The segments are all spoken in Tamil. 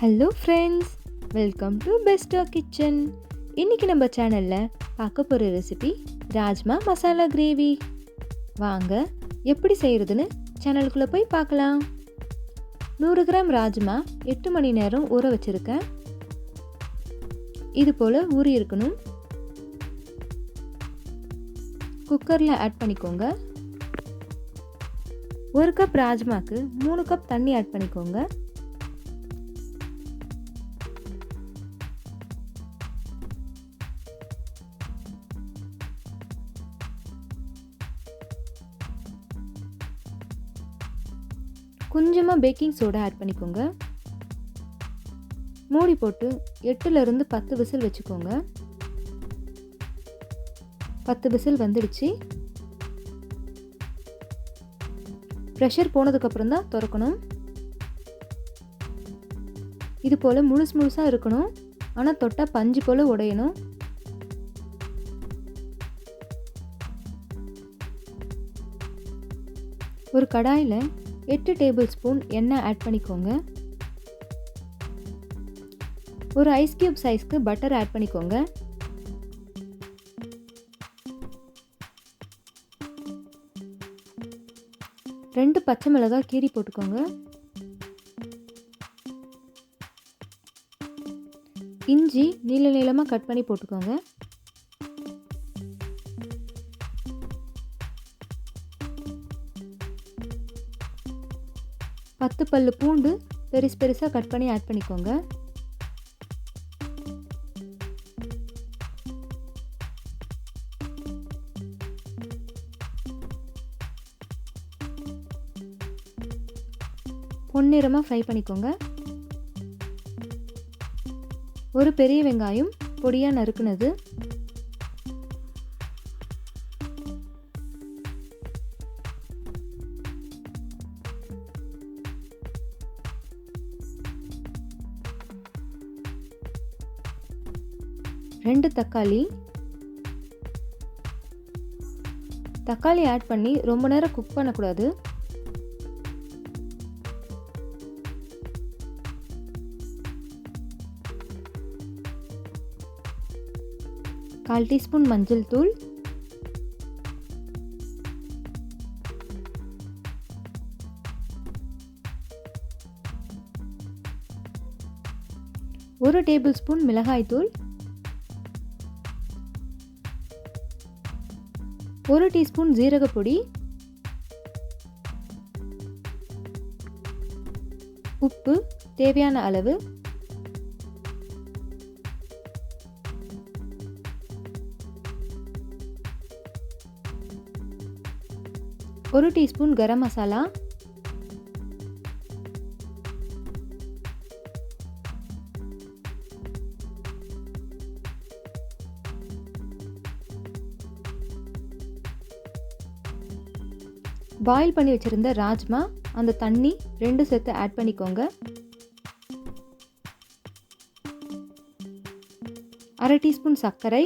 Hello friends, welcome to Bairstow kitchen. இன்றைக்கி நம்ம சேனலில் பார்க்க போகிற ரெசிபி ராஜ்மா மசாலா கிரேவி. வாங்க எப்படி செய்கிறதுன்னு சேனலுக்குள்ளே போய் பார்க்கலாம். 100 கிராம் ராஜ்மா 8 மணி நேரம் ஊற வச்சுருக்கேன். இது போல் ஊறி இருக்கணும். குக்கரில் ஆட் பண்ணிக்கோங்க. 1 கப் ராஜ்மாக்கு 3 கப் தண்ணி ஆட் பண்ணிக்கோங்க. கொஞ்சமாக பேக்கிங் சோடா ஆட் பண்ணிக்கோங்க. மூடி போட்டு 8லேருந்து 10 விசில் வச்சுக்கோங்க. 10 விசில் வந்துடுச்சு. ப்ரெஷர் போனதுக்கப்புறம் தான் திறக்கணும். இது போல் முழுசாக இருக்கணும். ஆனால் தொட்டால் பஞ்சு போல் உடையணும். ஒரு கடாயில் 8 டேபிள் ஸ்பூன் எண்ணெய் ஆட் பண்ணிக்கோங்க. ஒரு ஐஸ் கியூப் சைஸ்க்கு பட்டர் ஆட் பண்ணிக்கோங்க. ரெண்டு பச்சை மிளகாய் கீரி போட்டுக்கோங்க. இஞ்சி நீளமாக கட் பண்ணி போட்டுக்கோங்க. பத்து பல்லு பூண்டு பெருசாக கட் பண்ணி ஆட் பண்ணிக்கோங்க. பொன்னிறமாக ஃப்ரை பண்ணிக்கோங்க. ஒரு பெரிய வெங்காயம் பொடியாக நறுக்குனது, ரெண்டு தக்காளி ஆட் பண்ணி ரொம்ப நேரம் குக் பண்ணக்கூடாது. கால் டீஸ்பூன் மஞ்சள் தூள், ஒரு டேபிள் ஸ்பூன் மிளகாய் தூள், 1 டீஸ்பூன் ஜீரகப்பொடி, உப்பு தேவையான அளவு, ஒரு டீஸ்பூன் கரம் மசாலா, பாயில் பண்ணி வச்சுருந்த ராஜ்மா அந்த தண்ணி 2 சேர்த்து ஆட் பண்ணிக்கோங்க. அரை டீஸ்பூன் சர்க்கரை,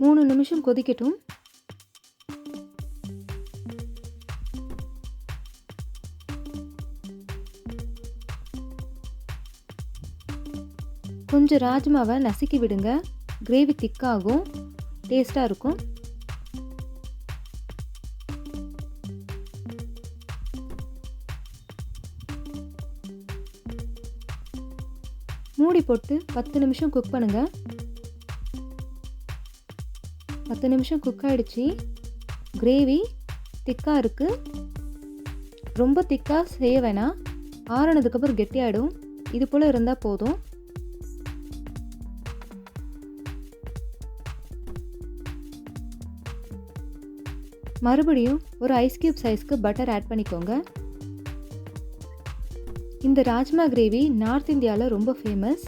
மூணு நிமிஷம் கொதிக்கட்டும். கொஞ்சம் ராஜ்மாவை நசுக்கி விடுங்க. கிரேவி திக்காகும், டேஸ்டாக இருக்கும். மூடி போட்டு 10 நிமிஷம் குக் பண்ணுங்க. 10 நிமிஷம் குக் ஆகிடுச்சு. கிரேவி திக்காக இருக்குது. ரொம்ப திக்காக செய்ய வேணாம், ஆறுனதுக்கப்புறம் கெட்டியாகிடும். இது போல் இருந்தால் போதும். மறுபடியும் ஒரு ஐஸ் கியூப் சைஸ்க்கு பட்டர் ஆட் பண்ணிக்கோங்க. இந்த ராஜ்மா கிரேவி நார்த் இந்தியாவில் ரொம்ப ஃபேமஸ்.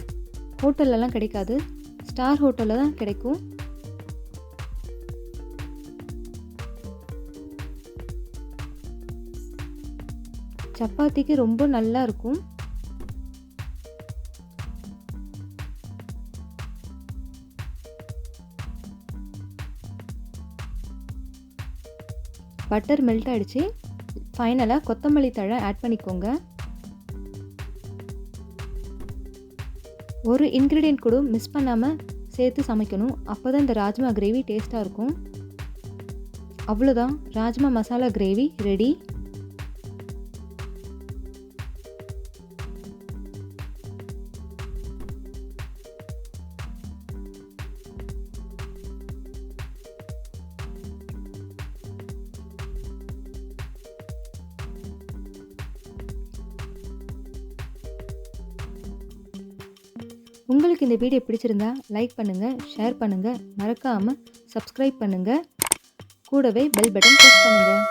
ஹோட்டல்லலாம் கிடைக்காது, ஸ்டார் ஹோட்டலில் தான் கிடைக்கும். சப்பாத்திக்கு ரொம்ப நல்லா இருக்கும். பட்டர் மெல்ட் ஆகிடுச்சு. ஃபைனலாக கொத்தமல்லி தழை ஆட் பண்ணிக்கோங்க. ஒரு இன்க்ரீடியன்ட் கூட மிஸ் பண்ணாமல் சேர்த்து சமைக்கணும். அப்போ தான் இந்த ராஜ்மா கிரேவி டேஸ்ட்டாக இருக்கும். அவ்வளோதான், ராஜ்மா மசாலா கிரேவி ரெடி. உங்களுக்கு இந்த வீடியோ பிடிச்சிருந்தா லைக் பண்ணுங்கள், ஷேர் பண்ணுங்கள், மறக்காமல் சப்ஸ்கிரைப் பண்ணுங்கள், கூடவே பெல் பட்டன் ப்ரெஸ் பண்ணுங்கள்.